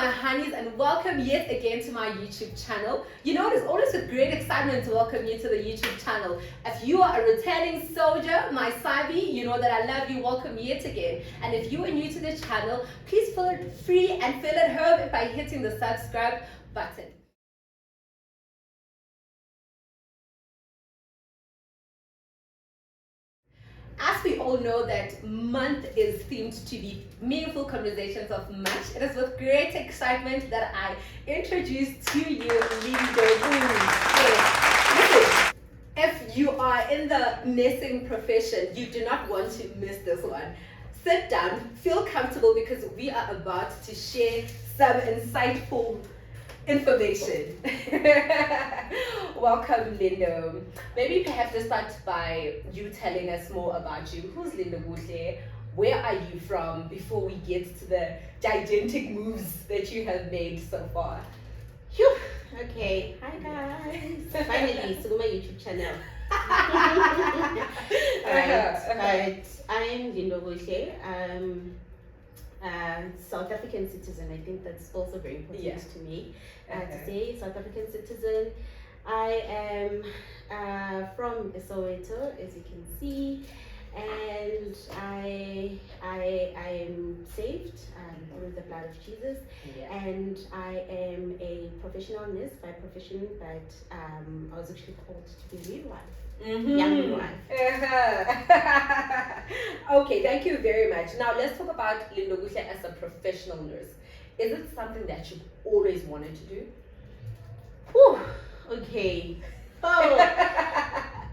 my honeys, and welcome yet again to my YouTube channel. You know, it is always with great excitement to welcome you to the YouTube channel. If you are a returning soldier, my Sabi, you know that I love you, welcome yet again. And if you are new to the channel, please feel it free and feel at home by hitting the subscribe button. As we all know that month is themed to be meaningful conversations of March, it is with great excitement that I introduce to you Lindokuhle. Listen, if you are in the nursing profession, you do not want to miss this one. Sit down, feel comfortable because we are about to share some insightful information. Welcome, Lindo. Maybe perhaps let's start by you telling us more about you. Who's Lindokuhle? Where are you from? Before we get to the gigantic moves that you have made so far. Phew. Okay. Hi guys. Finally, to my YouTube channel. Right. I'm Lindokuhle. South African citizen. I think that's also very important to me to say. South African citizen. I am from Soweto, as you can see, and I am saved through the blood of Jesus, and I am a professional nurse by profession, but I was actually called to be a midwife. Young midwife. Okay, thank you very much. Now let's talk about Lindokuhle as a professional nurse. Is it something that you've always wanted to do? Whew. Okay. Oh,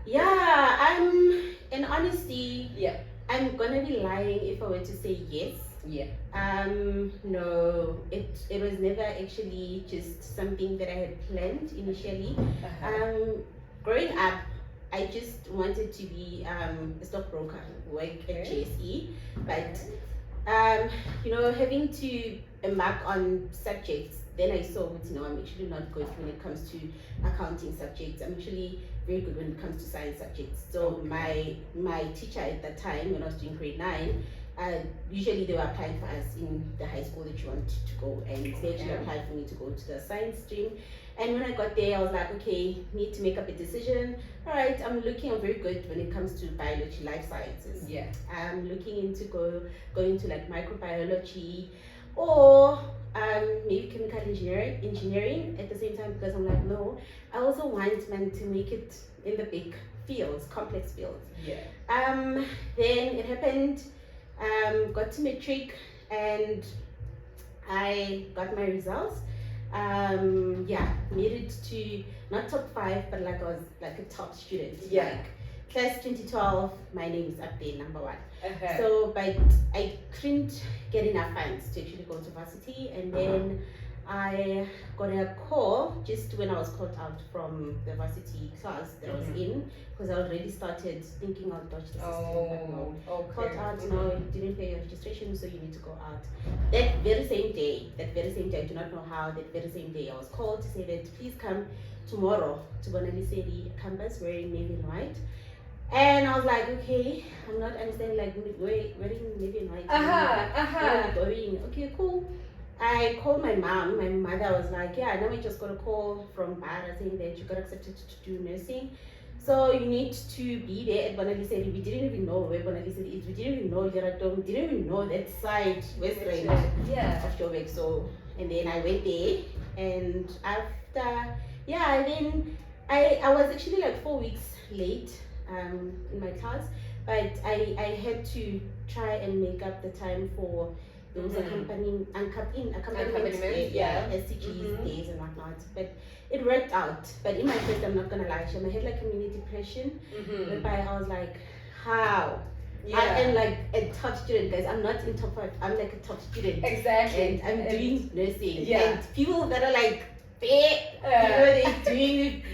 yeah. In honesty, I'm gonna be lying if I were to say yes. No, it was never actually just something that I had planned initially. Growing up, I just wanted to be a stockbroker, work at GSE, but you know, having to embark on subjects, then I saw that, you know, I'm actually not good when it comes to accounting subjects. I'm actually very good when it comes to science subjects. So my teacher at that time, when I was doing grade 9, usually they were applying for us in the high school that you want to go, and they actually applied for me to go to the science stream. And when I got there, I was like, okay, need to make up a decision. All right, I'm very good when it comes to biology, life sciences. I'm looking into going into like microbiology, or maybe chemical engineering at the same time, because I'm like, no, I also want to make it in the big fields, complex fields. Then it happened, got to matric, and I got my results. Made it to not top 5, but like I was like a top student. Like class 2012, my name is up there, number 1. So, but I couldn't get enough funds to actually go to varsity, and then I got a call just when I was called out from the varsity class that I was in, because I already started thinking I'll dodge the system. Called out, you didn't pay your registration, so you need to go out. That very same day, I do not know how, that very same day, I was called to say that please come tomorrow to Bonaliseri campus wearing navy and white. And I was like, okay, I'm not understanding, like, wearing navy and white. Where are we going? Okay, cool. I called my mom. My mother was like, yeah, now we just got a call from Bara saying that you got accepted to do nursing. So you need to be there at Bonaliseri. We didn't even know where Bonaliseri is. We didn't even know Jeratom. We didn't even know that side, West Range of Joburg. So, and then I went there, and after, then I was actually like 4 weeks late in my class, but I had to try and make up the time for those accompaniment SCGs days and whatnot, but it worked out. But in my case, I'm not gonna lie, I had like community depression, whereby I was like, how? I am like a top student, guys. I'm not in top 5, I'm like a top student. Exactly. And I'm doing nursing. And people that are like, they're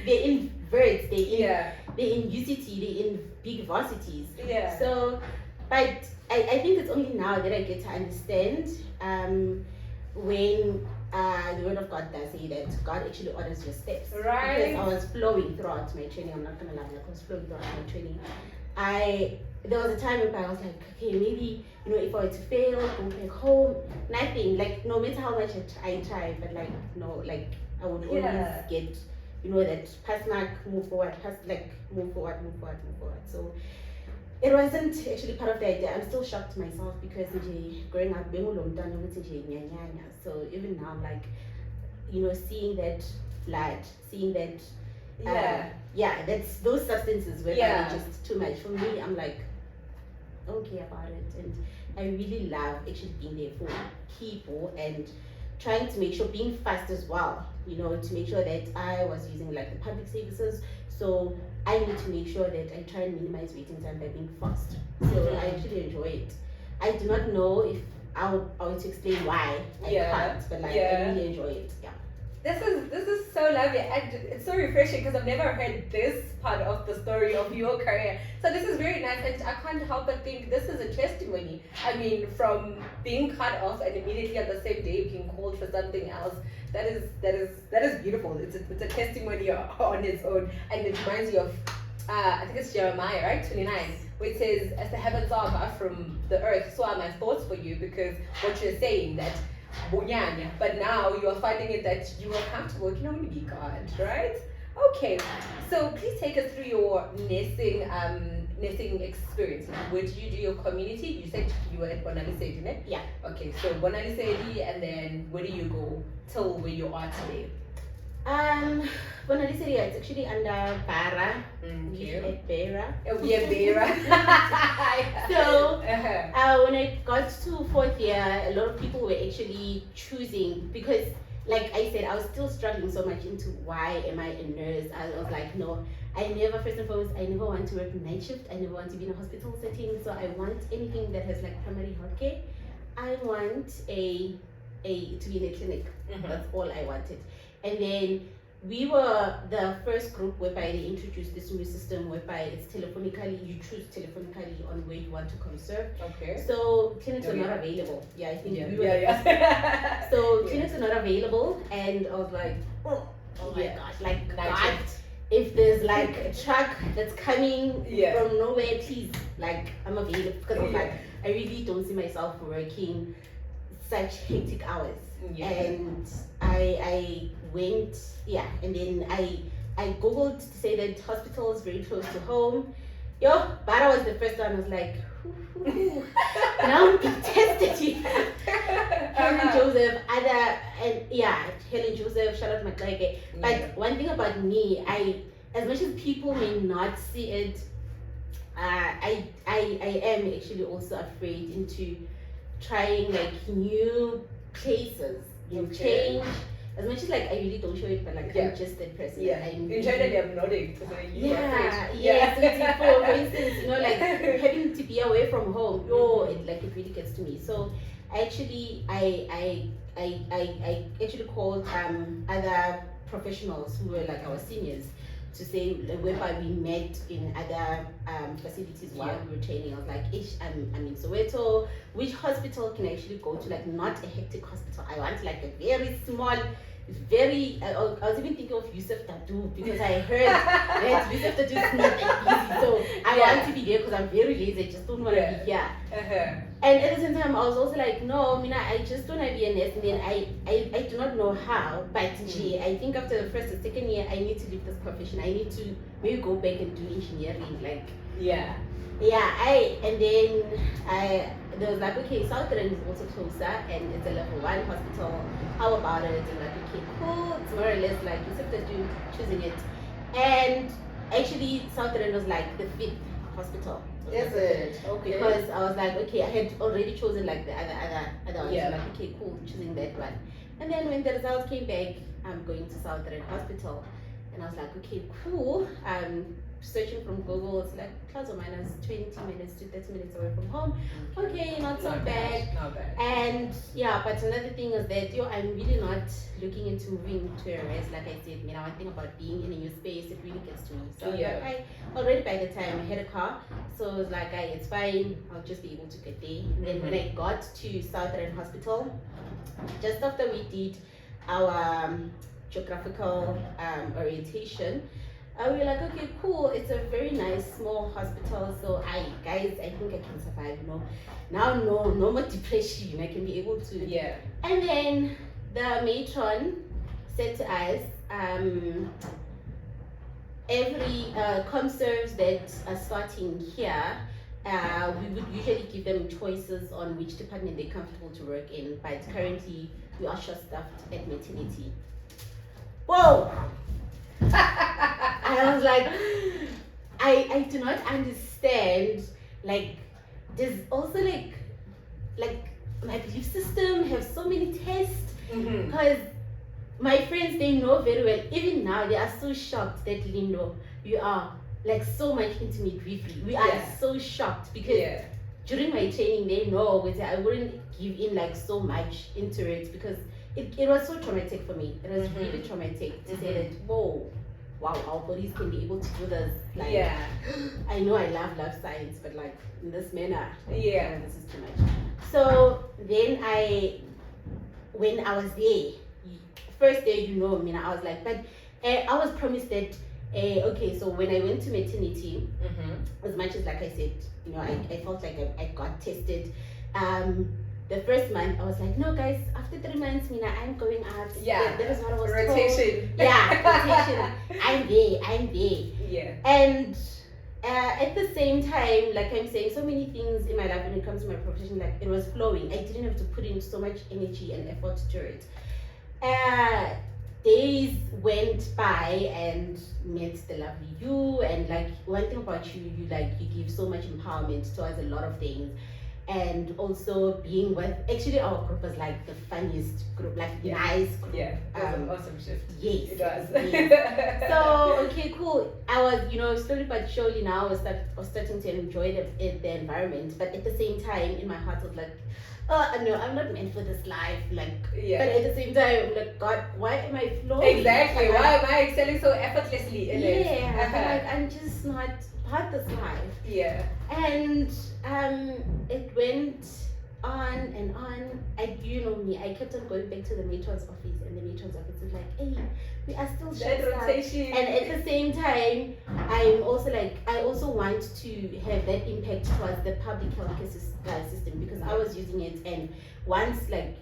in verts, they're in UCT, they're in big varsities. So, but I think it's only now that I get to understand when the word of God does say that God actually orders your steps. Because I was flowing throughout my training. I'm not gonna lie, I was flowing throughout my training. there was a time where I was like, okay, maybe, if I were to fail, go back home, nothing. Like, no matter how much I try, but like, no, like, I would always get, that pass mark, move forward, move forward. So it wasn't actually part of the idea. I'm still shocked myself because growing up, so even now, like, seeing that blood, seeing that, that's those substances were just too much for me. I'm like, okay about it, and I really love actually being there for people and trying to make sure, being fast as well, to make sure that I was using like the public services, so I need to make sure that I try and minimize waiting time by being fast. So I actually enjoy it. I do not know if I would to explain why I can't, but like I really enjoy it. This is so lovely, and it's so refreshing because I've never heard this part of the story of your career. So this is very nice, and I can't help but think this is a testimony. I mean, from being cut off and immediately on the same day being called for something else. That is beautiful. It's a testimony on its own, and it reminds you of I think it's Jeremiah, right, 29, which says, "As the heavens are above from the earth, so are my thoughts for you." Because what you're saying that. But now you are finding it that you are comfortable. You can only be God, right? Okay, so please take us through your nursing experience. Where did you do your community? You said you were at Bonalisedi, right? Yeah. Okay, so Bonalisedi, and then where do you go till where you are today? Bonalisedi, it's actually under Bara. At Bara. Oh, yeah, Bara. So when I got to 4th year, a lot of people were actually choosing, because like I said, I was still struggling so much into why am I a nurse. I was like, no, first and foremost, I never want to work night shift. I never want to be in a hospital setting. So I want anything that has like primary healthcare. I want to be in a clinic. That's all I wanted. And then we were the first group whereby they introduced this new system whereby it's telephonically, you choose telephonically on where you want to conserve. Okay. So clinics are not available. Yeah, I think we were So clinics are not available, and I was like, oh my gosh, like God, if there's like a truck that's coming from nowhere, please, like I'm available, because I was like, I really don't see myself working such hectic hours. And I went, and then I googled to say that hospital is very close to home. Bara was the first one. I was like, now I'm being tested here. Helen Joseph, Helen Joseph, shout out to my guy. But one thing about me, as much as people may not see it, I am actually also afraid into trying like new places, change. As much as like I really don't show it, but like I'm just that person. Internally I'm nodding. So for instance, like having to be away from home, it really gets to me. So actually I actually called other professionals who were like our seniors to say whereby we met in other facilities while we were training. I was like, I'm in Soweto. Which hospital can I actually go to? Like not a hectic hospital. I want like a very small, I was even thinking of Yusuf Tatu, because I heard that Yusuf Tatu is not that easy. So I want to be there because I'm very lazy. I just don't want to be here. And at the same time, I was also like, no, Mina, I just want to be a nurse. And then I do not know how, but I think after the first and second year, I need to leave this profession. I need to maybe go back and do engineering. Like, and then there was like, okay, Southern is also closer and it's a level 1 hospital. How about it? And like, okay, cool. It's more or less like you have to do choosing it. And actually, Southern was like the 5th hospital. Is it? Okay. Because I was like, okay, I had already chosen like the other ones. So like, okay, cool, choosing that one. And then when the results came back, I'm going to Southern Hospital. And I was like, okay, cool. Searching from Google, it's like plus or minus 20 minutes to 30 minutes away from home. Okay, not so bad. Not bad. And but another thing is that I'm really not looking into moving to a rest. Like I said, one thing about being in a new space, it really gets to me. So I already by the time I had a car, so it was like, it's fine, I'll just be able to get there. And then when I got to Southern Hospital, just after we did our geographical orientation, we were like, okay, cool. It's a very nice small hospital. So I think I can survive. Now no more depression. I can be able to. Yeah. And then the matron said to us, every conserves that are starting here, we would usually give them choices on which department they're comfortable to work in, but currently we are short-staffed at maternity. Whoa! I was like, I do not understand. Like, there's also like my belief system have so many tests, because my friends, they know very well. Even now, they are so shocked that Lindo, you are like so much into midwifery. We are so shocked because during my training, they know I wouldn't give in like so much into it, because it was so traumatic for me. It was really traumatic to say that, whoa, wow, our bodies can be able to do this. Like, I know I love science, but like in this manner, this is too much. So then when I was there, first day, I was like, but I was promised that, okay, so when I went to maternity, as much as like I said, I felt like I got tested. The first month, I was like, no guys, after 3 months, I'm going out. Yeah, that is what I was rotation. Told. Yeah, rotation. I'm there. Yeah. And at the same time, like I'm saying, so many things in my life when it comes to my profession, like it was flowing. I didn't have to put in so much energy and effort to it. Days went by and met the lovely you, and like one thing about you give so much empowerment towards a lot of things. And also being with, actually our group was like the funniest group, like nice group. Yeah, it was an awesome shift. Yes, it was. Yes. So okay, cool. I was slowly but surely now I was starting to enjoy the environment, but at the same time in my heart I was like, oh no, I'm not meant for this life. Like, but at the same time I'm like, God, why am I flowing? Exactly. Why am I excelling so effortlessly in it? Like I'm just not part this life. Yeah. And it went on and on. You know me, I kept on going back to the matron's office, and the matron's office was like, hey, we are still that rotation. And at the same time, I'm also like, I also want to have that impact towards the public healthcare system, because I was using it, and once like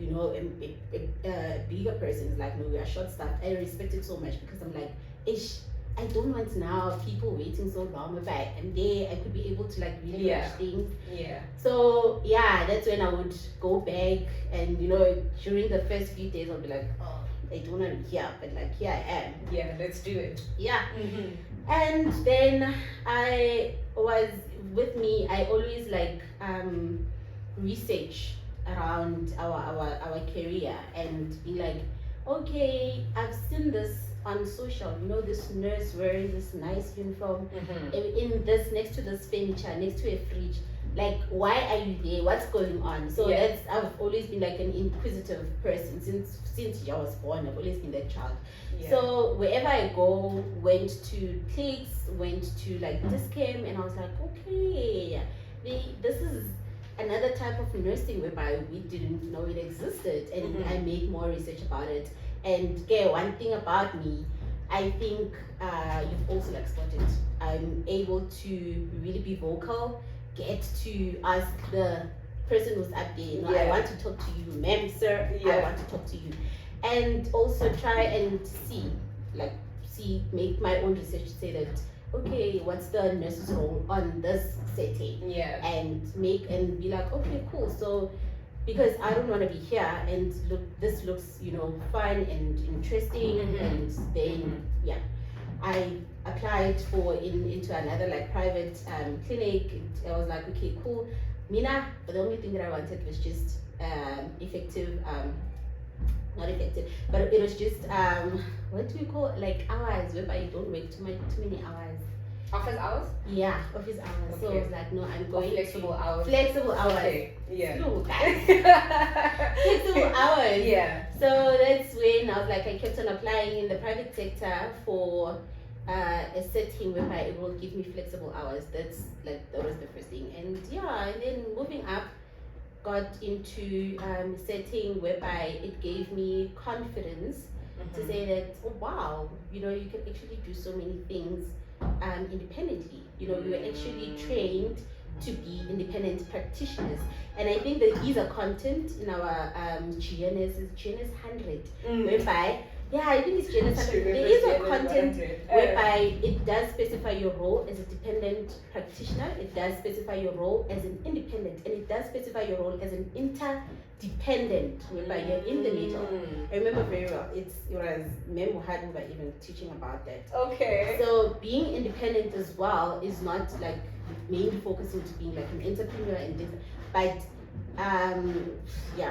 a bigger person is like, no, we are short-staffed, I respect it so much, because I'm like, I don't want now people waiting so long. If I'm there, I could be able to like really rush things. Yeah. So that's when I would go back, and during the first few days I'll be like, oh, I don't want to be here, but like here I am. Yeah, let's do it. Yeah. And then I always like research around our career and be like, okay, I've seen this on social, this nurse wearing this nice uniform in this, next to this furniture, next to a fridge. Like, why are you there? What's going on? So I've always been like an inquisitive person since I was born. I've always been that child. So wherever I go, went to clinics, went to like Discam, and I was like, okay, this is another type of nursing whereby we didn't know it existed, and I made more research about it. And one thing about me, I think you've also like spotted, I'm able to really be vocal, get to ask the person who's up there, I want to talk to you, ma'am, sir, I want to talk to you. And also try and make my own research to say that, okay, what's the nurse's role on this setting? And be like, okay, cool. So because I don't want to be here and this looks fun and interesting, and then I applied into another like private clinic. I was like, okay, cool. Mina, but the only thing that I wanted was just not effective, but it was just what do we call it? Like hours whereby you don't work too many hours. Office hours? Yeah, office hours. Okay. So I was like, no, I'm going flexible hours. Flexible hours. Okay. Yeah. Slow, guys. Flexible hours. Yeah. So that's when I was like, I kept on applying in the private sector for a setting whereby it will give me flexible hours. That was the first thing. And then moving up, got into setting whereby it gave me confidence to say that, oh wow, you can actually do so many things independently. We were actually trained to be independent practitioners. And I think that is a content in our GNS 100, whereby, I think it's GNS 100. There is a content whereby it does specify your role as a dependent practitioner, it does specify your role as an independent, and it does specify your role as an interdependent, whereby you're in the middle. I remember very well, it was Mem Muhad who were even teaching about that. Okay. So being independent as well is not like mainly focusing to being like an entrepreneur and this, but I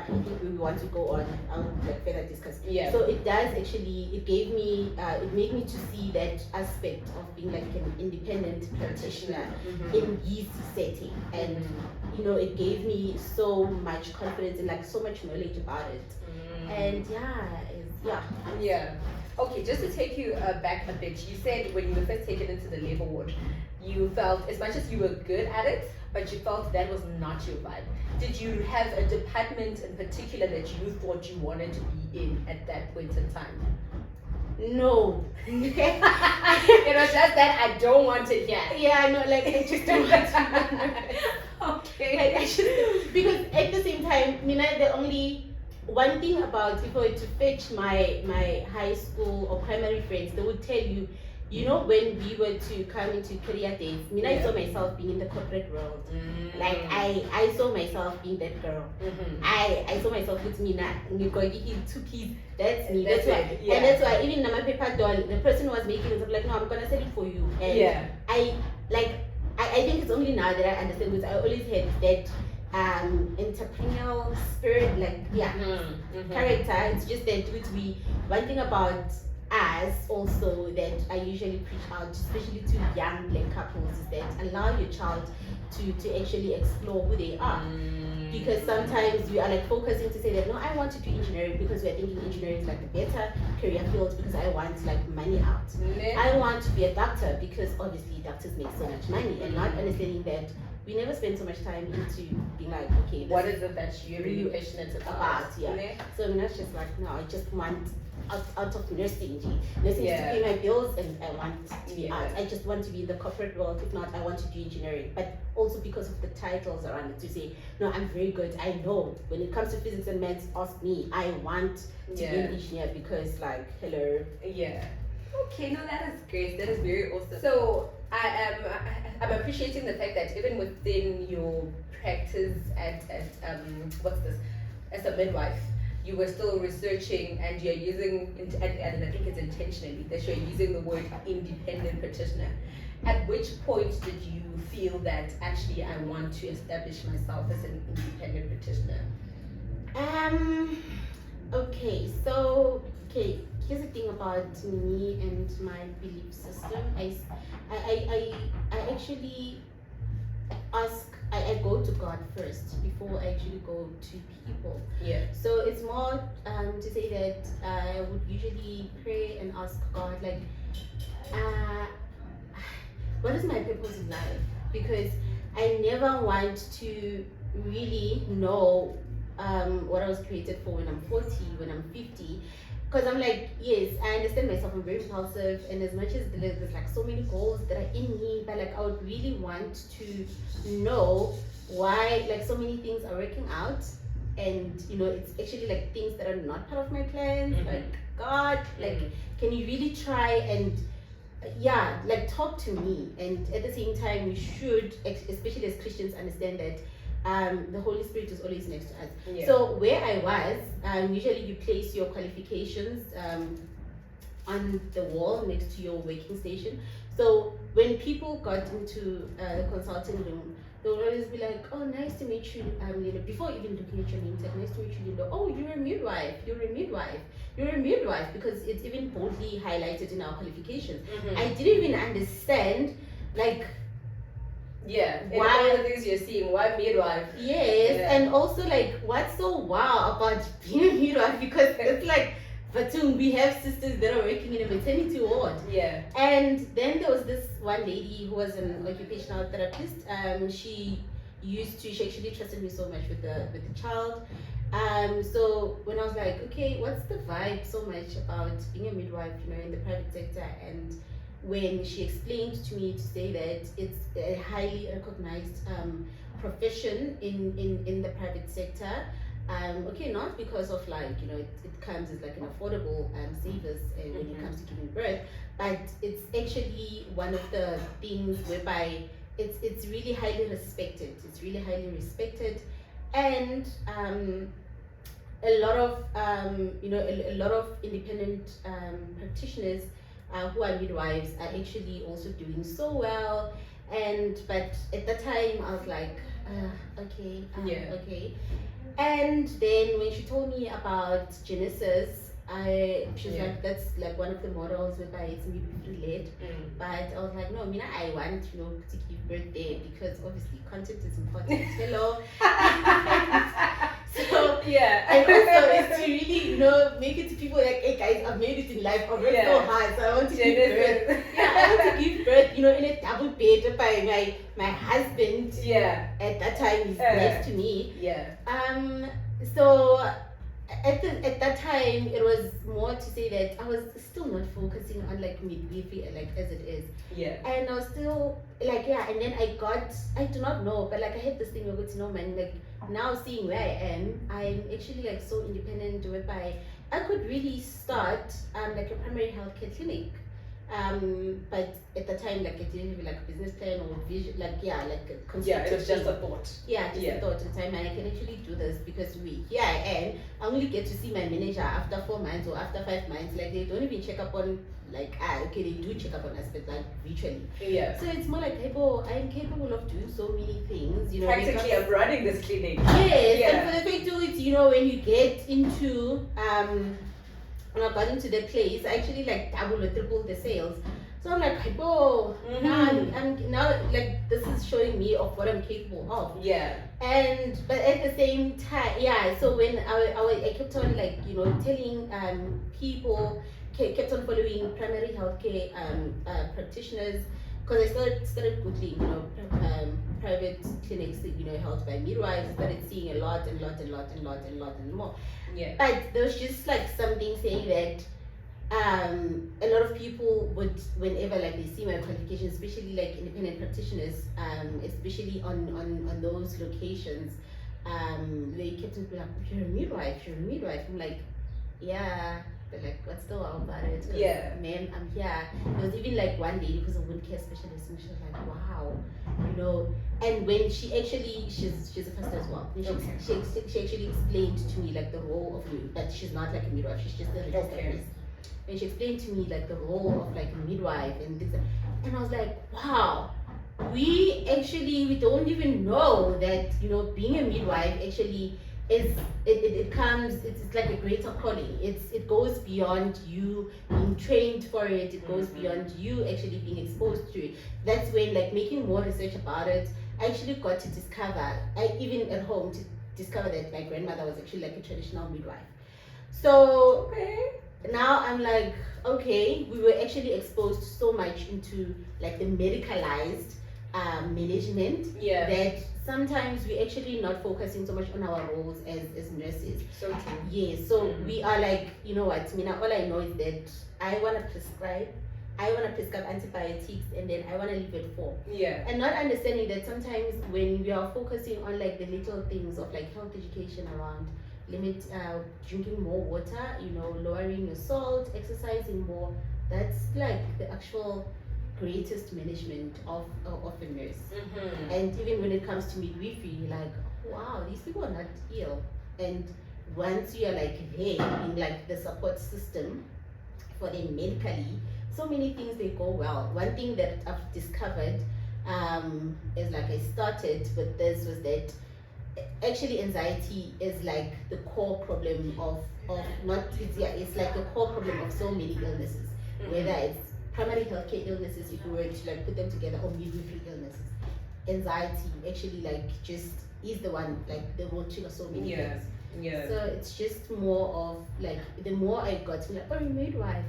think we want to go on. I'll further discuss. Yeah. So it does actually. It gave me. It made me to see that aspect of being like an independent practitioner in his setting, and it gave me so much confidence and like so much knowledge about it. And Okay, just to take you back a bit, you said when you were first taken into the labor ward, you felt, as much as you were good at it, but you felt that was not your vibe. Did you have a department in particular that you thought you wanted to be in at that point in time? No. It was just that I don't want it yet. I just don't want it. Okay. Because at the same time, the only one thing about, if I were to fetch my high school or primary friends, they would tell you, when we were to come into career days, I saw myself being in the corporate world. Like I saw myself being that girl. I saw myself with Mina, in 2 kids. That's me. That's why. Yeah. And that's why even in my paper doll, the person who was making it was like, no, I'm gonna sell it for you. And I think it's only now that I understand, because I always had that entrepreneurial spirit, character. It's just that with me, one thing about us also that I usually preach out, especially to young black couples, is that allow your child to actually explore who they are. Because sometimes we are like focusing to say that, no, I want to do engineering because we're thinking engineering is like the better career field, because I want like money out. I want to be a doctor because obviously doctors make so much money, and not understanding that we never spend so much time into being like, okay, what is it that you're really passionate about? So that's just like, no, I just want out of nursing is to pay my bills, and I want to be out. I just want to be in the corporate world. If not, I want to do engineering. But also because of the titles around it, to say, no, I'm very good. I know when it comes to physics and maths, ask me. I want to be an engineer because, like, hello. Okay, no, that is great. That is very awesome. So I'm appreciating the fact that even within your practice at as a midwife, you were still researching, and you're using, and I think it's intentionally that you're using the word independent practitioner. At which point did you feel that actually I want to establish myself as an independent practitioner? Here's the thing about me and my belief system. I actually I go to God first before I actually go to people. So it's more to say that I would usually pray and ask God, like, what is my purpose in life? Because I never want to really know what I was created for when I'm 40, when I'm 50. Because I'm like, yes, I understand myself, I'm very impulsive, and as much as there's like so many goals that are in me, but like I would really want to know why like so many things are working out, and it's actually like things that are not part of my plans. Like, God, like, can you really try and talk to me? And at the same time, we should, especially as Christians, understand that the Holy Spirit is always next to us. So where I was, usually you place your qualifications on the wall next to your working station. So when people got into the consulting room, they would always be like, oh, nice to meet you. Before even looking at your name tag, nice to meet you. Oh, you're a midwife. You're a midwife. You're a midwife, because it's even boldly highlighted in our qualifications. I didn't even understand, like, why the things you're seeing, why midwife? And also like, what's so wow about being a midwife? Because it's like, Batum, we have sisters that are working in a maternity ward. And then there was this one lady who was an occupational therapist. She actually trusted me so much with the child. So when I was like, okay, what's the vibe so much about being a midwife, in the private sector? And when she explained to me to say that it's a highly recognized profession in the private sector, okay, not because of like, it comes as like an affordable service when it comes to giving birth, but it's actually one of the things whereby it's really highly respected. It's really highly respected, and a lot of a lot of independent practitioners who are midwives are actually also doing so well. But at that time I was like, okay, okay. And then when she told me about Genesis, she's like, that's like one of the models whereby it's midwifery led. But I was like, no, Mina, I want to give birth there because obviously content is important. Hello. So and also it's to really make it to people like, hey guys, I've made it in life. I've worked so hard, so I want to give birth. I want to give birth, in a double bed by my husband. At that time he's next to me. So at that time it was more to say that I was still not focusing on like midwifery like as it is. And I was still like, and then I do not know, but like I had this thing of it, man, like now seeing where I am, I'm actually like so independent whereby I could really start like a primary healthcare clinic. But at the time, like I didn't have like a business plan or vision, like like a it was just a thought. Just a thought at the time, and I can actually do this because here I am. I only get to see my manager after 4 months or after 5 months. Like they don't even check up on like okay, they do check up on us, but like virtually. So it's more like, hey, I'm capable of doing so many things. Practically, I'm running this clinic. Yes, and for the fact too, it's when you get into when I got into the place, I actually like double or triple the sales. So I'm like, now like this is showing me of what I'm capable of. But at the same time, so when I kept on like telling people, kept on following primary healthcare practitioners, because I started googling private clinics held by midwives. I started seeing a lot and more. But there was just like something saying that a lot of people would, whenever like they see my qualifications, especially like independent practitioners, especially on those locations, they kept on being like, you're a midwife. I'm like, but like, what's the wow about it? Man, I'm here. There was even like one lady who's a wound care specialist, and she was like, wow, And when she's a pastor as well. And she actually explained to me like the role of me, but she's not like a midwife. She's just a registered nurse. And she explained to me like the role of like a midwife and things, and I was like, wow. We don't even know that being a midwife actually is it's like a greater calling. It goes beyond you being trained for it. It goes beyond you actually being exposed to it. That's when like making more research about it, I actually got to discover, even at home, to discover that my grandmother was actually like a traditional midwife. So now I'm like, okay, we were actually exposed so much into like the medicalized management that sometimes we actually not focusing so much on our roles as nurses. So true. Yes, so we are like, what, Mina, all I know is that I want to prescribe antibiotics, and then I want to leave it for. And not understanding that sometimes when we are focusing on like the little things of like health education around drinking more water, lowering your salt, exercising more, that's like the actual greatest management of a nurse. And even when it comes to midwifery, you're like, wow, these people are not ill. And once you're like there, being like the support system for them medically, so many things they go well. One thing that I've discovered is like I started with this was that actually anxiety is like the core problem of it's like the core problem of so many illnesses, whether it's primary healthcare illnesses, if we were to like put them together, or midwifery illnesses. Anxiety actually like just is the one like the will trigger so many things. So it's just more of like the more I got to like, oh, midwife,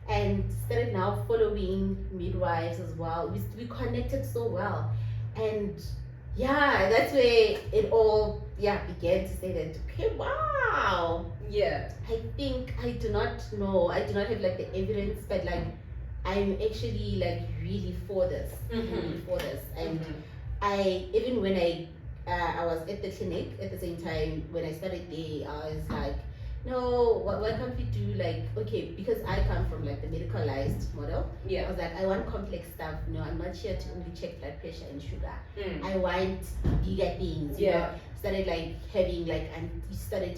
and started now following midwives as well. We connected so well, and yeah, that's where it all began to say that, okay, wow. Yeah. I think I do not know. I do not have like the evidence, but like I'm actually like really for this. Really for this. And I even when I was at the clinic at the same time when I started there, I was like, no, why can't we do like, okay, because I come from like the medicalized model. Yeah. I was like, I want complex stuff. No, I'm not here to only check blood pressure and sugar. I want bigger things. You know? Started like having like, and started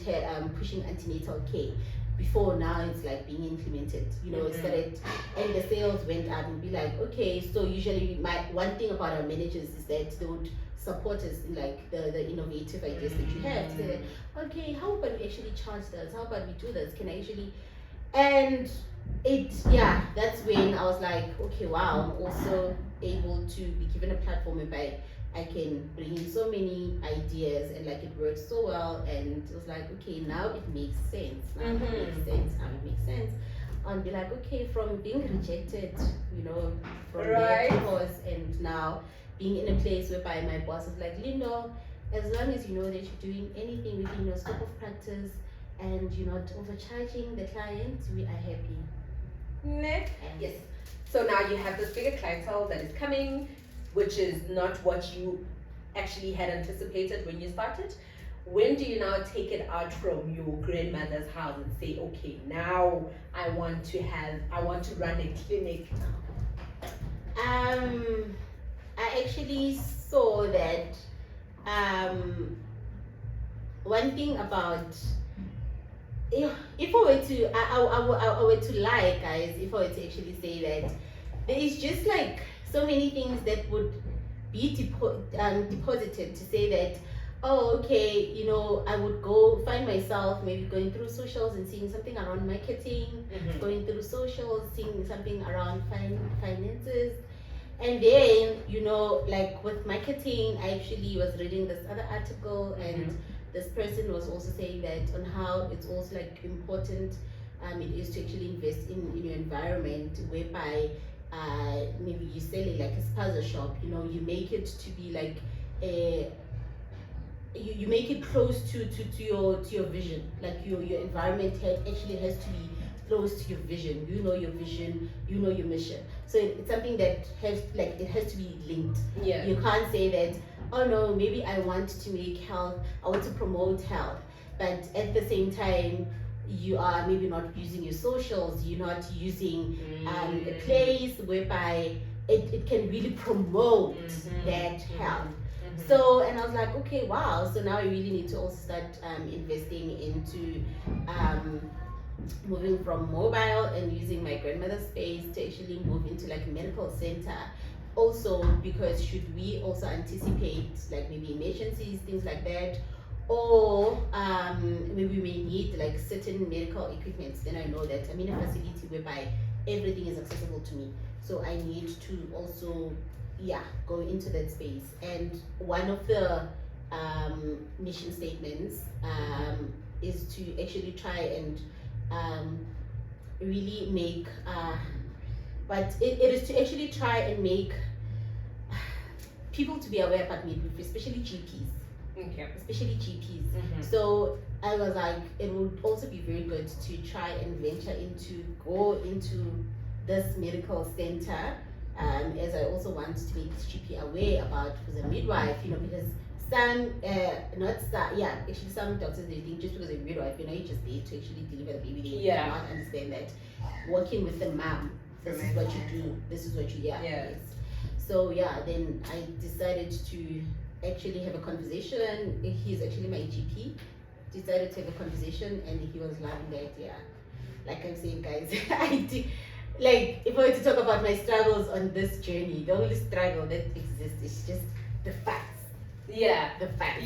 pushing antenatal care. Before now it's like being implemented, you know. Started, and the sales went up and be like, okay, so usually my one thing about our managers is that they would support us in like the innovative ideas that you have. To say, okay, how about we actually charge this? How about we do this? Can I actually? And that's when I was like, okay, wow, I'm also able to be given a platform whereby I can bring in so many ideas and like it works so well, and it was like, okay, now it makes sense. Now it makes sense. Now it makes sense. And be like, okay, from being rejected, you know, from there to horse, and now being in a place whereby my boss is like, Lindo, as long as you know that you're doing anything within your scope of practice and you're not overcharging the client, we are happy. Nick? Yes. So now you have this bigger clientele that is coming, which is not what you actually had anticipated when you started. When do you now take it out from your grandmother's house and say, okay, now I want to run a clinic? I actually saw that one thing about, if I were to I were to lie, guys, if I were to actually say that there is just like so many things that would be deposited to say that, oh, okay, you know, I would go find myself maybe going through socials and seeing something around marketing, going through socials, seeing something around finances. And then, you know, like with marketing, I actually was reading this other article, and this person was also saying that on how it's also like important it is to actually invest in your environment, whereby maybe you sell it like a spaza shop, you know, you make it to be like you make it close to your vision, like your environment actually has to be close to your vision. You know your vision, you know your mission. So it's something that has like, it has to be linked. Yeah. You can't say that, oh no, maybe I want to make health, I want to promote health, but at the same time you are maybe not using your socials, you're not using a place whereby it can really promote that health. So, and I was like, okay, wow, so now I really need to also start investing into moving from mobile and using my grandmother's space to actually move into like a medical center. Also, because should we also anticipate like maybe emergencies, things like that, or maybe we need like certain medical equipment, then I know that I'm in a facility whereby everything is accessible to me. So I need to also go into that space. And one of the mission statements is to actually try and really make but it is to actually try and make people to be aware about midwifery, especially GPs. Especially GPs. So I was like, it would also be very good to try and venture go into this medical center, as I also want to make this GP aware about who's a midwife, you know, because some doctors, they think just because you're a midwife, you know, you're just there to actually deliver the baby. They do not understand that working with the mom, this is what you do, this is what you yes. So then I decided to actually have a conversation. He's actually my GP. Decided to have a conversation, and he was loving the idea. Like I'm saying, guys, I do. Like, if I were to talk about my struggles on this journey, the only struggle that exists is just the facts. The facts.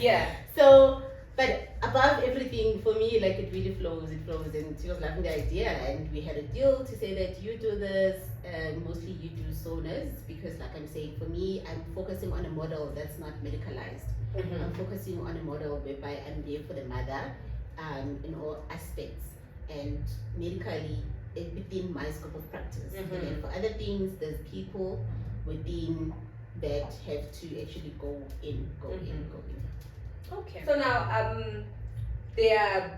So, but above everything, for me, like, it really flows, and she was loving the idea, and we had a deal to say that you do this, mostly you do sonas, because like I'm saying, for me, I'm focusing on a model that's not medicalized. I'm focusing on a model whereby I'm there for the mother in all aspects, and medically, within my scope of practice. And then for other things, there's people within that have to actually go in. Okay. So now, there are,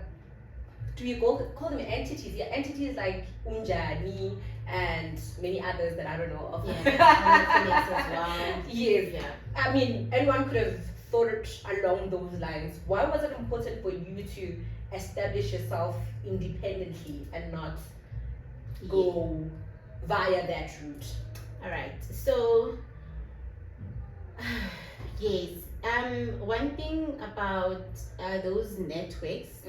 do you call them entities? Yeah, entities like Unjani and many others that I don't know of. Yeah, yes. Yeah. I mean, anyone could have thought it along those lines. Why was it important for you to establish yourself independently and not go via that route? All right. So, yes. One thing about those networks,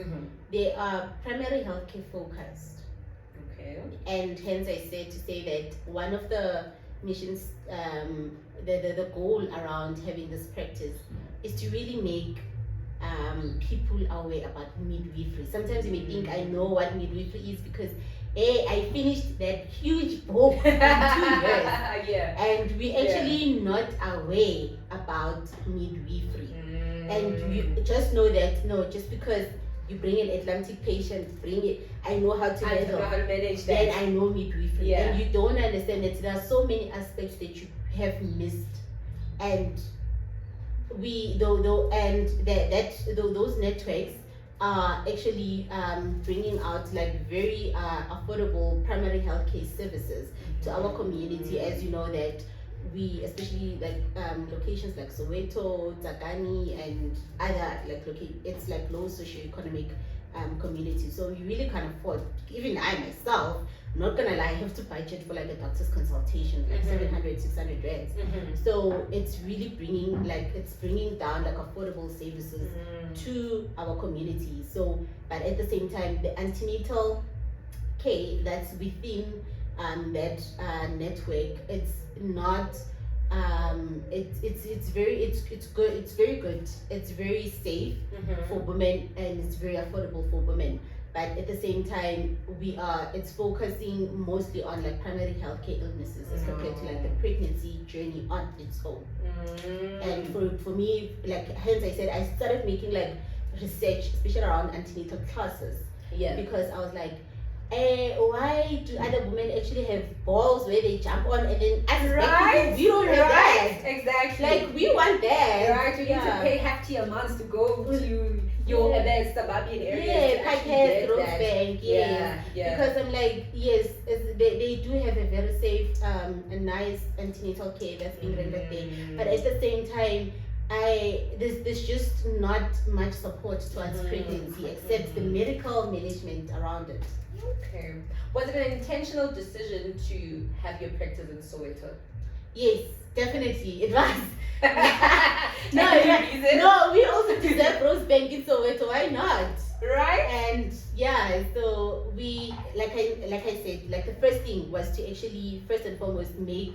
they are primary healthcare focused. Okay. And hence I said to say that one of the missions, the goal around having this practice is to really make people aware about midwifery. Sometimes you may think I know what midwifery is because I finished that huge book in 2 years. Yeah. And we actually not aware about midwifery. And you just know that just because you bring an Atlantic patient, I know how to handle. I know how to manage that. Then I know midwifery. Yeah. And you don't understand that there are so many aspects that you have missed. And those networks are actually bringing out like very affordable primary healthcare services to our community. As you know that we, especially like locations like Soweto, Tsakani, and other like it's like low socioeconomic communities. So you really can't afford. Even I myself, not gonna lie, I have to budget for like a doctor's consultation, like 700, 600 rands. So it's really bringing down like affordable services to our community. So, but at the same time, the antenatal care that's within that network, it's not. It's good. It's very good. It's very safe for women and it's very affordable for women. But at the same time, it's focusing mostly on like primary healthcare illnesses as compared to like the pregnancy journey on its own. And for me, like hence I said I started making like research, especially around antenatal classes. Yeah. Because I was like, why do other women actually have balls where they jump on and then right? We don't have that. Exactly. Like we want that. Right, you need to pay hefty amounts to go to your suburban areas. Yeah, Packhead, Rosebank, yes. Yeah. Because I'm like, yes, they do have a very safe and nice antenatal care that's being rendered there. But at the same time, there's just not much support towards pregnancy except the medical management around it. Okay. Was it an intentional decision to have your practice in Soweto? Yes, definitely. It was. No, we also deserve Rosebank in Soweto. Why not? Right? And yeah, so we, like I said, like the first thing was to actually first and foremost make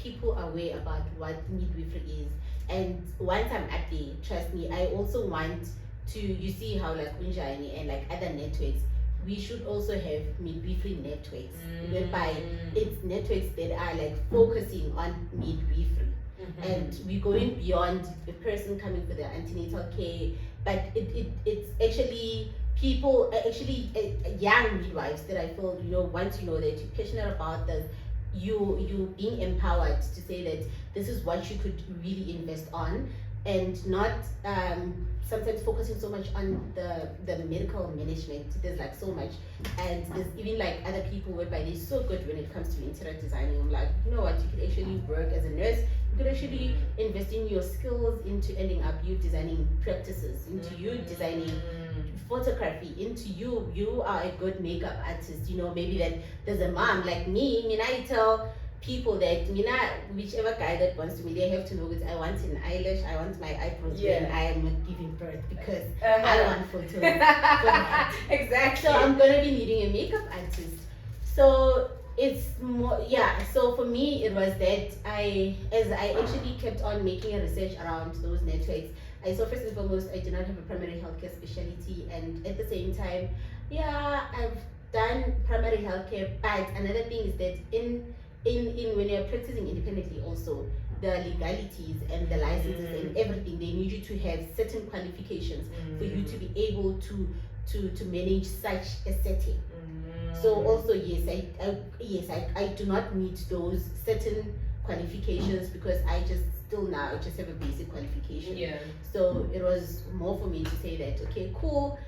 people aware about what midwifery is. And once I'm up there, trust me, I also want to, you see how like Unjani and like other networks, we should also have midwifery networks, whereby it's networks that are like focusing on midwifery. And we're going beyond the person coming for their antenatal care, but it's actually people, young midwives that I feel, once you know that you're passionate about this, you being empowered to say that this is what you could really invest on, and not sometimes focusing so much on the medical management. There's like so much, and there's even like other people whereby they're so good when it comes to interior designing. I'm like, you know what, you could actually work as a nurse, you could actually invest in your skills into ending up you designing practices, into you designing photography, into you are a good makeup artist. Maybe that there's a mom like me, I tell people that whichever guy that wants to me, they have to know that I want an eyelash, I want my eyebrows when I am not giving birth, because I want photos for that. Exactly. So I'm gonna be needing a makeup artist. So it's more, so for me it was that as I actually kept on making a research around those networks, I saw first and foremost I do not have a primary healthcare specialty, and at the same time, I've done primary healthcare, but another thing is that in when you're practicing independently also, the legalities and the licenses and everything, they need you to have certain qualifications for you to be able to manage such a setting. So also yes, I do not meet those certain qualifications because I just still now just have a basic qualification. Yeah. So it was more for me to say that, okay, cool,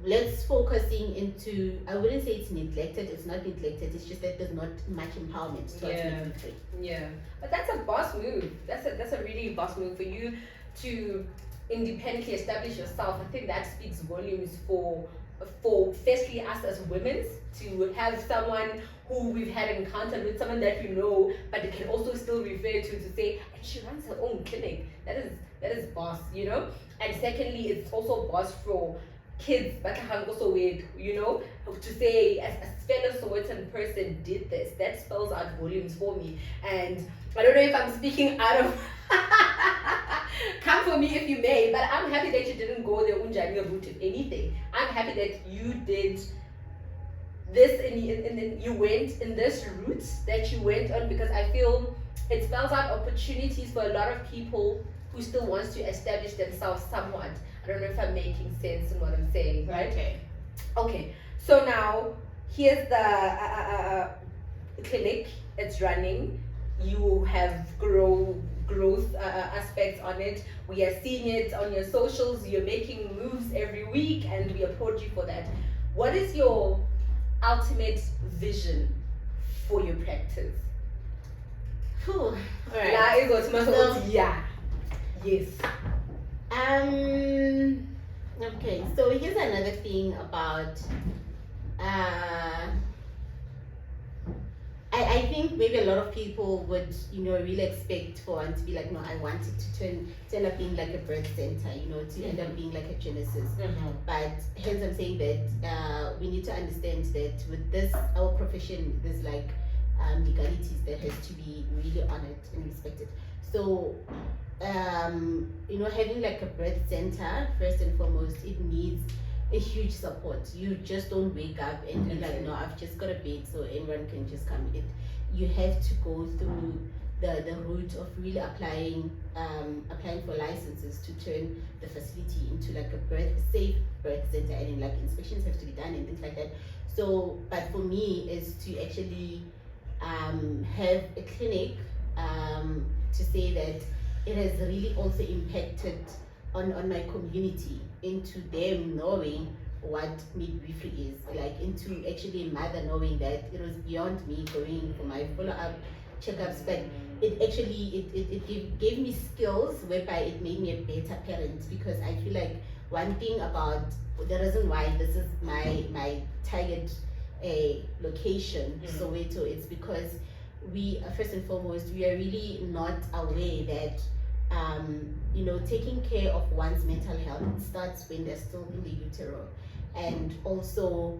let's focusing into, I wouldn't say it's neglected, it's not neglected, it's just that there's not much empowerment towards midwifery. Yeah, but that's a boss move. That's a really boss move for you to independently establish yourself. I think that speaks volumes for firstly us as women, to have someone who we've had encounter with, someone that we know, but they can also still refer to say, and she runs her own clinic. That is boss, you know. And secondly, it's also boss for kids, but also weird, you know, to say a fellow Sowetan person did this. That spells out volumes for me. And I don't know if I'm speaking out of come for me if you may, but I'm happy that you didn't go the Unjani route, if anything. I'm happy that you did this and you went in this route that you went on, because I feel it spells out opportunities for a lot of people who still wants to establish themselves somewhat. I don't know if I'm making sense in what I'm saying, right? Okay. So now here's the clinic. It's running. You have growth aspects on it. We are seeing it on your socials. You're making moves every week, and we applaud you for that. What is your ultimate vision for your practice? All right. Yeah. Yes. Okay, so here's another thing about I think maybe a lot of people would, really expect for one to be like, no, I want it to end up being like a birth center, to end up being like a Genesis. But hence I'm saying that we need to understand that with this, our profession, there's like legalities that has to be really honored and respected. So, having like a birth center, first and foremost, it needs a huge support. You just don't wake up and be like, no, I've just got a bed so anyone can just come in. You have to go through the route of really applying for licenses to turn the facility into like a safe birth center, and then like inspections have to be done and things like that. So, but for me is to actually have a clinic to say that it has really also impacted on my community, into them knowing what midwifery is, like into actually a mother knowing that it was beyond me going for my follow-up checkups, but it actually it gave me skills whereby it made me a better parent, because I feel like one thing about the reason why this is my target location, Soweto, it's because we first and foremost, we are really not aware that taking care of one's mental health starts when they're still in the utero. And also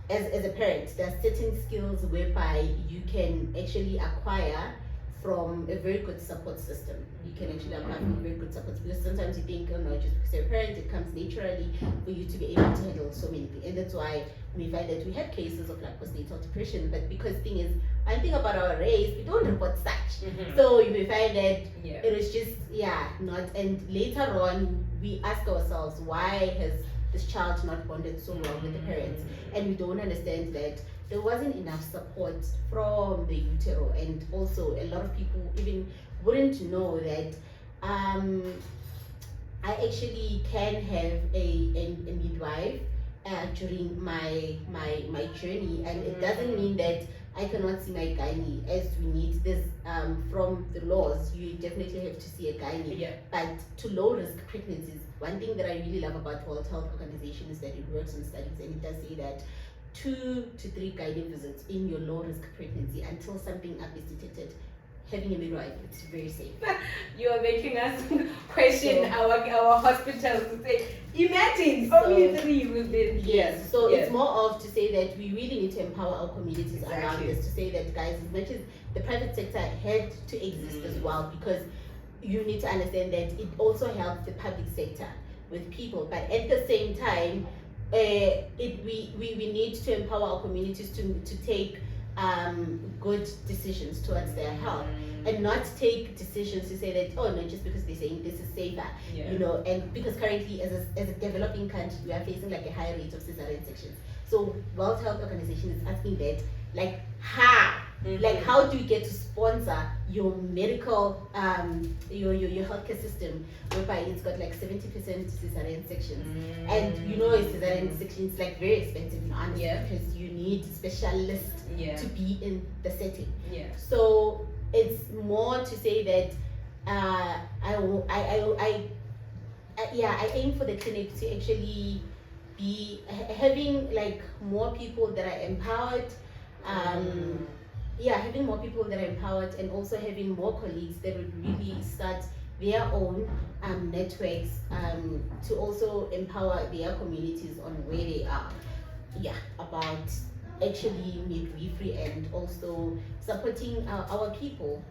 as a parent, there are certain skills whereby you can actually acquire from a very good support system. You can actually acquire from very good support, because sometimes you think, oh no, just because you're a parent, it comes naturally for you to be able to handle so many things. And that's why we find that we have cases of like postnatal depression, but because thing is, one thing about our race, we don't report such. So you may find that it was just not, and later on we ask ourselves, why has this child not bonded so well with the parents? And we don't understand that there wasn't enough support from the utero. And also a lot of people even wouldn't know that I actually can have a midwife during my journey, and it doesn't mean that I cannot see my gynae as we need this. From the laws, you definitely have to see a gynae. But to low risk pregnancies, one thing that I really love about World Health Organization is that it works on studies, and it does say that 2 to 3 gynae visits in your low risk pregnancy until something up is detected. Having a midwife, it's very safe. You are making us question our hospitals to say, imagine only 3 within. Yes. So it's more of to say that we really need to empower our communities around this, to say that, guys, as much as the private sector had to exist as well, because you need to understand that it also helps the public sector with people, but at the same time, we need to empower our communities to take good decisions towards their health, and not take decisions to say that, oh no, just because they're saying this is safer, and because currently as a developing country, we are facing like a high rate of cesarean sections. So World Health Organization is asking that, like, how Like, how do you get to sponsor your medical, your healthcare system, whereby it's got like 70% cesarean sections, and you know, a cesarean section is like very expensive, honestly, because you need specialists to be in the setting. So it's more to say that I aim for the clinic to actually be having like more people that are empowered, having more people that are empowered, and also having more colleagues that would really start their own networks to also empower their communities on where they are. About actually midwifery and also supporting our people.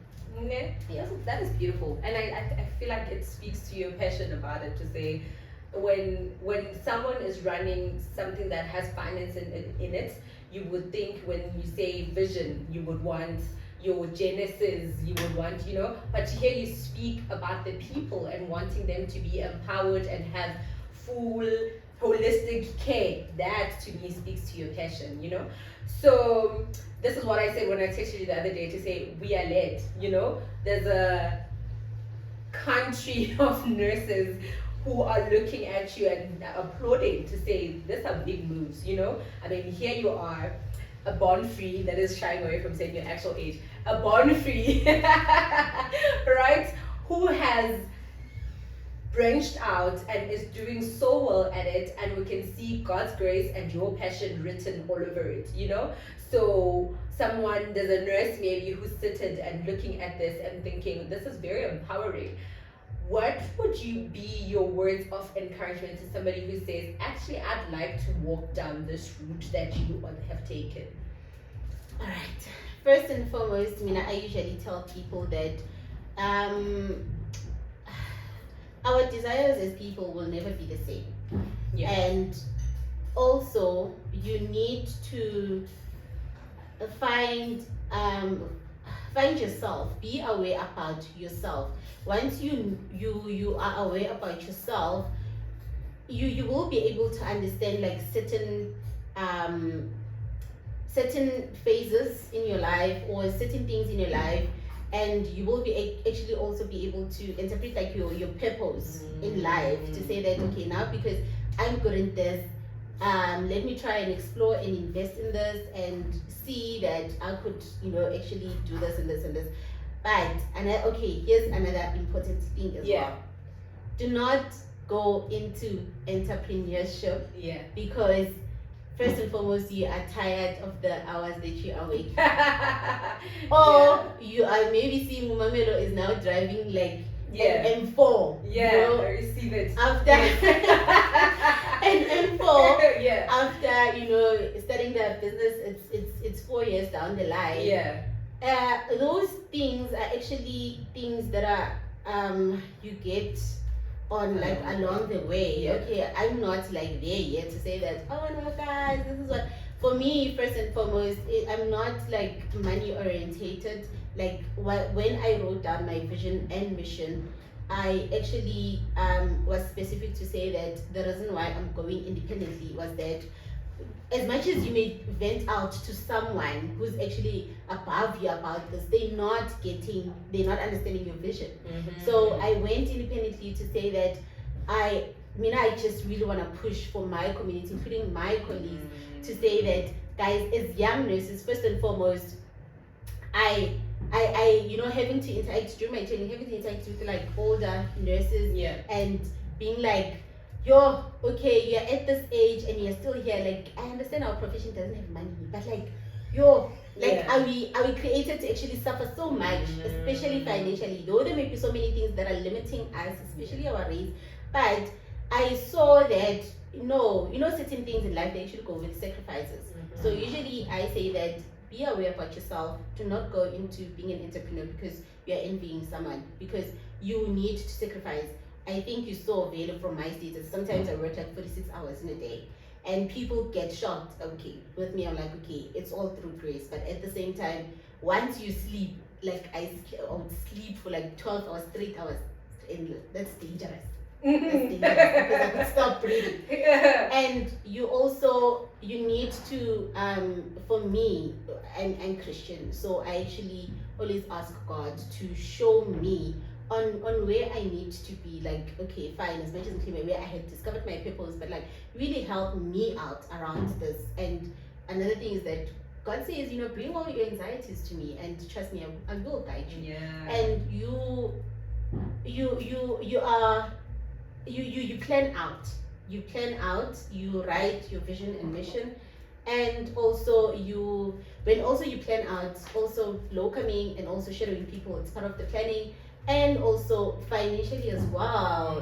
That is beautiful, and I feel like it speaks to your passion about it, to say when someone is running something that has finance in it, you would think when you say vision, you would want your genesis, you would want, but to hear you speak about the people and wanting them to be empowered and have full holistic care, that to me speaks to your passion, So this is what I said when I texted you the other day, to say we are led, there's a country of nurses who are looking at you and applauding, to say these are big moves, I mean, here you are, a born-free, that is shying away from saying your actual age, a born-free, right, who has branched out and is doing so well at it, and we can see God's grace and your passion written all over it, So there's a nurse maybe who's sitting and looking at this and thinking, this is very empowering. What would be your words of encouragement to somebody who says, actually, I'd like to walk down this route that you have taken? All right. First and foremost, I usually tell people that our desires as people will never be the same. And also, you need to find yourself, be aware about yourself. Once you are aware about yourself, you will be able to understand like certain phases in your life or certain things in your life, and you will be actually also be able to interpret like your purpose in life, to say that, okay, now because I'm good in this, let me try and explore and invest in this and see that I could actually do this and this and this. But here's another important thing as well. Do not go into entrepreneurship because first and foremost, you are tired of the hours that you are waking. Or you are maybe seeing Mumamelo is now driving like an M4. I receive it. After an M4, after starting the business, it's 4 years down the line. Those things are actually things that are you get on like along the way. Okay, I'm not like there yet to say that, oh no guys, this is what, for me first and foremost, I'm not like money orientated. Like when I wrote down my vision and mission, I actually was specific to say that the reason why I'm going independently was that as much as you may vent out to someone who's actually above you about this, they're not understanding your vision. So I went independently to say that I just really want to push for my community, including my colleagues, to say that, guys, as young nurses, first and foremost, I having to interact during my training, having to interact with like older nurses, and being like, you're at this age and you're still here. Like, I understand our profession doesn't have money, but are we created to actually suffer so much, especially financially? Though there may be so many things that are limiting us, especially our race, but I saw that certain things in life, they actually go with sacrifices. So usually I say that be aware about yourself. Do not go into being an entrepreneur because you're envying someone, because you need to sacrifice. I think you saw Velo from my status. Sometimes I work like 46 hours in a day, and people get shocked. Okay, with me, I'm like, okay, it's all through grace. But at the same time, once you sleep, like I would sleep for like 12 hours, 3 hours, and that's dangerous. That's dangerous because I could stop breathing. And you also you need to for me, I'm Christian, so I actually always ask God to show me on where I need to be, like, okay, fine, as much as where I had discovered my purpose, but like really help me out around this. And another thing is that God says, bring all your anxieties to me, and trust me, I will guide you. Yeah. And you plan out. You plan out, you write your vision and mission, and also you plan out also welcoming and also shadowing people. It's part of the planning, and also financially as well.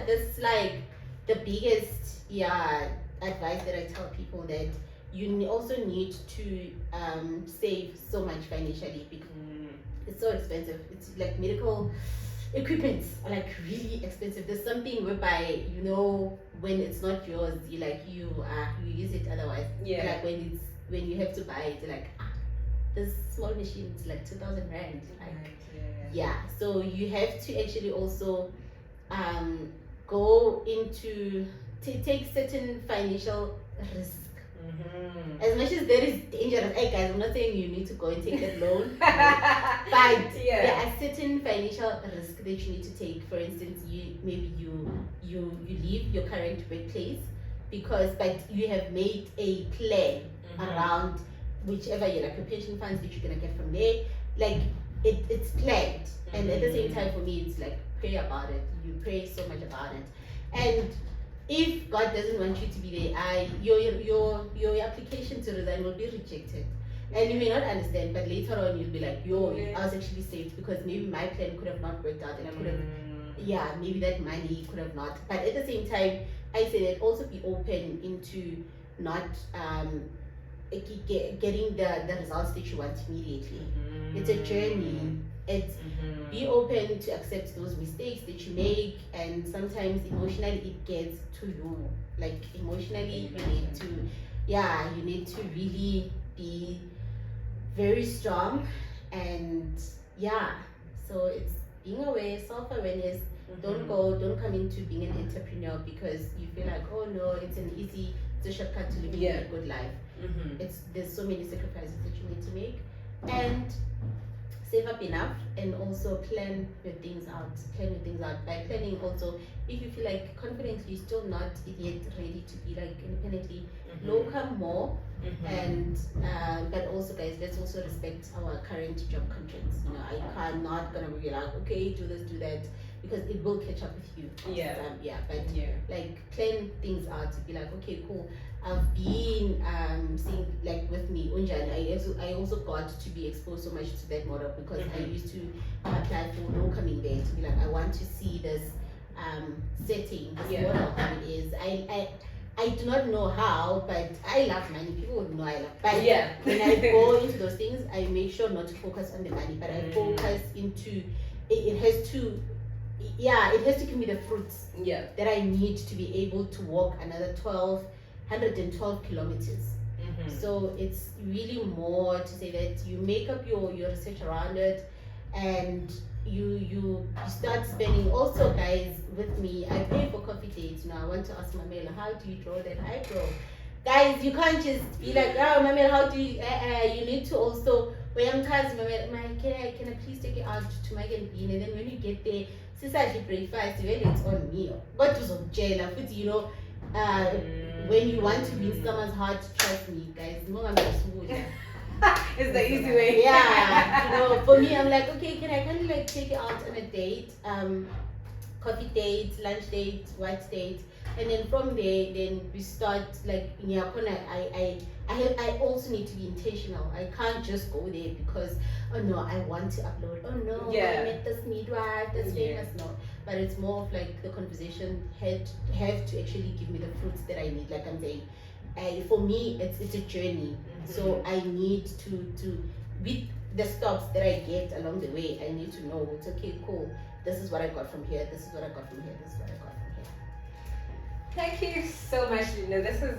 That's like the biggest advice that I tell people, that you also need to save so much financially, because it's so expensive. It's like medical equipment are like really expensive. There's something whereby when it's not yours, you use it otherwise. Yeah. Like when you have to buy it, like this small machine is like 2,000 rand. So you have to actually also go into take certain financial risk. As much as there is dangerous, hey guys, I'm not saying you need to go and take that loan, but there are certain financial risks that you need to take. For instance, you leave your current workplace but you have made a plan around whichever your pension funds that you're gonna get from there. Like it's planned, and at the same time, for me, it's like pray about it. You pray so much about it, and if God doesn't want you to be there, your application to resign will be rejected. And you may not understand, but later on you'll be like, I was actually saved, because maybe my plan could have not worked out, and I could have, maybe that money could have not. But at the same time, I say that also be open into not getting the results that you want immediately. It's a journey. It's be open to accept those mistakes that you make, and sometimes emotionally it gets to you. Like emotionally, you need to really be very strong, and so it's being aware, self-awareness. Don't come into being an entrepreneur because you feel like, oh no, it's a shortcut to living a good life. There's so many sacrifices that you need to make, and save up enough, and also plan your things out. By planning also, if you feel like confidently you're still not yet ready to be like independently, locum more. And but also, guys, let's also respect our current job contracts. I'm not gonna be like, okay, do this, do that, because it will catch up with you. Like plan things out to be like, okay, cool. I've been seeing, like with me, Unjani, I also got to be exposed so much to that model, because I used to apply for no coming there to be like, I want to see this setting, this model, how it is. I do not know how, but I love money. People would know I love. But when I go into those things, I make sure not to focus on the money, but I focus into it has to give me the fruits that I need to be able to walk another 112 kilometers. So it's really more to say that you make up your research around it, and you start spending. Also, guys, with me, I pay for coffee dates. Now I want to ask Mamela, how do you draw that eyebrow? Guys, you can't just be like, oh Mamela, how do you you need to also, when I'm tired, Mamela, can I please take it out to Mike and Bean? And then when you get there, since I did breakfast, when it's on me, but was on jail, when you want to be in someone's heart, trust me, guys, it's the easy way. For me, I'm like, okay, can I kind of like take it out on a date, coffee date, lunch date, white date, and then from there, then we start like I also need to be intentional. I can't just go there because oh no, I want to upload. Oh no, I met this midwife, this famous. No, but it's more of like the conversation have to actually give me the fruits that I need. Like I'm saying, for me, it's a journey. So I need to with the stops that I get along the way, I need to know it's okay, cool. This is what I got from here. This is what I got from here. This is what I got from here. Thank you so much, Linda. This is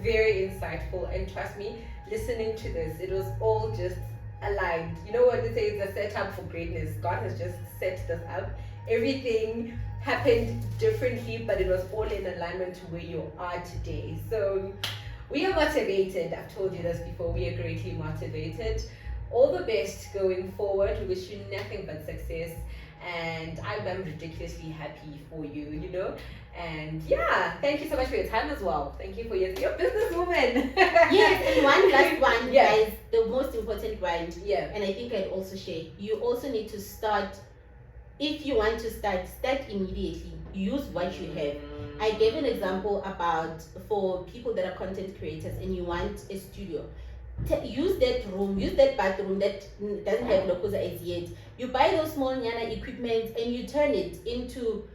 very insightful, and trust me, listening to this, it was all just aligned. You know what they say, it's a setup for greatness. God has just set this up. Everything happened differently, but it was all in alignment to where you are today. So We are motivated. I've told you this before. We are greatly motivated. All the best going forward. We wish you nothing but success. And I'm ridiculously happy for you, you know. And yeah, thank you so much for your time as well. Thank you for your businesswoman. Yes, and one last one, Yeah. guys, the most important one. Yeah. And I think I'd also share. You also need to start. If you want to start immediately. Use what you have. I gave an example about for people that are content creators and you want a studio. Use that room, use that bathroom that doesn't have locosa as yet. You buy those small nyana equipment and you turn it into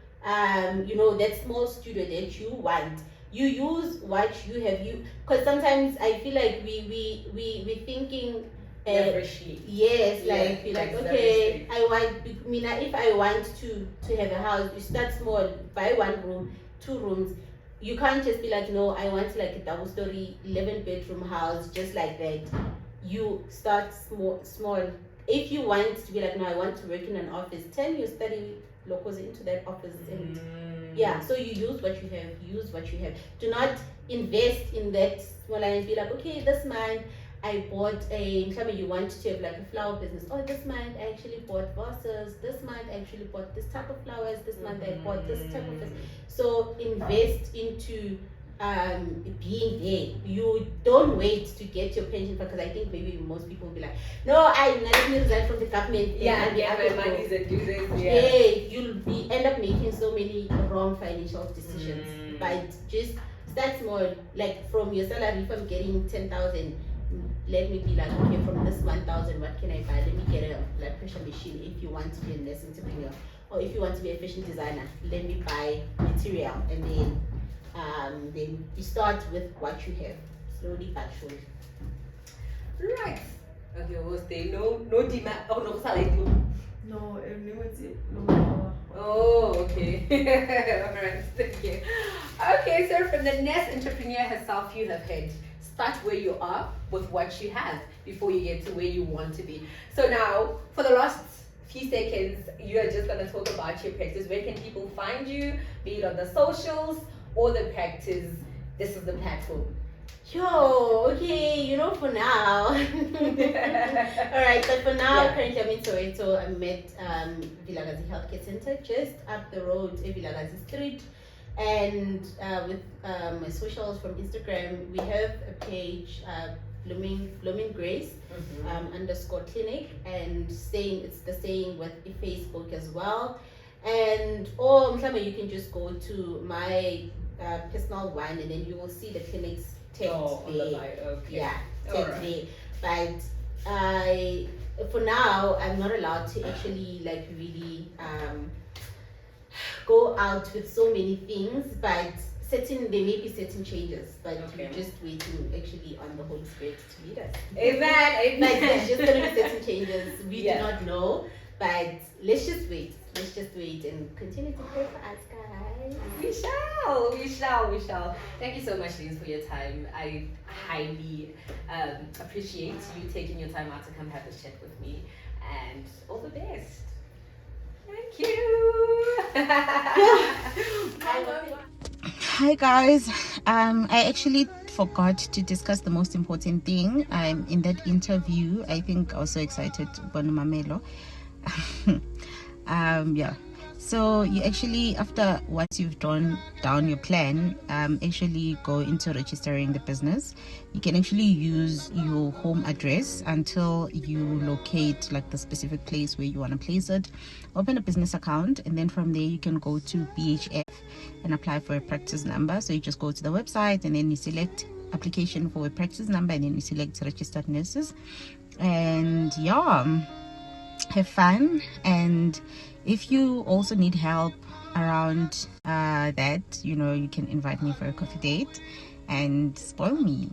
you know, that small studio that you want. You use what you have, because sometimes I feel like we thinking yes, like be like, okay, I want, if I want to have a house, you start small, buy 1 room, 2 rooms. You can't just be like, no, I want like a double story 11-bedroom house just like that. You start small. If you want to be like, no, I want to work in an office, turn your study locals into that office and yeah, so you use what you have. Do not invest in that small and be like, okay, this month I bought you want to have like a flower business. Oh, this month I actually bought vases. This month I actually bought this type of flowers. This month I bought this type of business. So invest into being there. You don't wait to get your pension, because I think maybe most people will be like, no, I'm not getting resign from the government. My money's and do this. You'll end up making so many wrong financial decisions. But just start small, like from your salary. If I'm getting 10,000, let me be like, okay, from this 1,000, what can I buy? Let me get a blood pressure machine. If you want to be a nurse entrepreneur, or if you want to be a fashion designer, let me buy material, and then you start with what you have, slowly but surely. Right. Okay, was there no demand? Oh no, sorry. No, no. Oh, okay. Alright, thank you. Okay, so from the nurse entrepreneur herself, you have heard. Start where you are with what you have before you get to where you want to be. So now, for the last few seconds, you are just going to talk about your practice. Where can people find you, be it on the socials or the practice? This is the platform. Okay, for now. Alright, but for now, currently I'm in Soweto. I'm at Vilakazi Healthcare Center, just up the road, Vilakazi Street. And with my socials from Instagram, we have a page, Blooming Grace _ clinic, and it's the same with Facebook as well. And or you can just go to my personal one, and then you will see the clinics tagged there. Okay. Yeah, tagged there. But for now, I'm not allowed to actually really go out with so many things, but there may be certain changes, but we're just waiting actually on the Holy Spirit to lead us. Amen. Like there's just going to be certain changes. We do not know, but let's just wait and continue to pray for us, guys. We shall. Thank you so much, Lise, for your time. I highly appreciate you taking your time out to come have this chat with me, and all the best. Thank you. Hi guys, I actually forgot to discuss the most important thing in that interview. I think I was so excited about Mamelo. Yeah, so you actually, after what you've done down your plan, actually go into registering the business. You can actually use your home address until you locate like the specific place where you want to place it. Open a business account, and then from there you can go to BHF and apply for a practice number. So you just go to the website, and then you select application for a practice number, and then you select registered nurses, and have fun. And if you also need help around that, you can invite me for a coffee date and spoil me.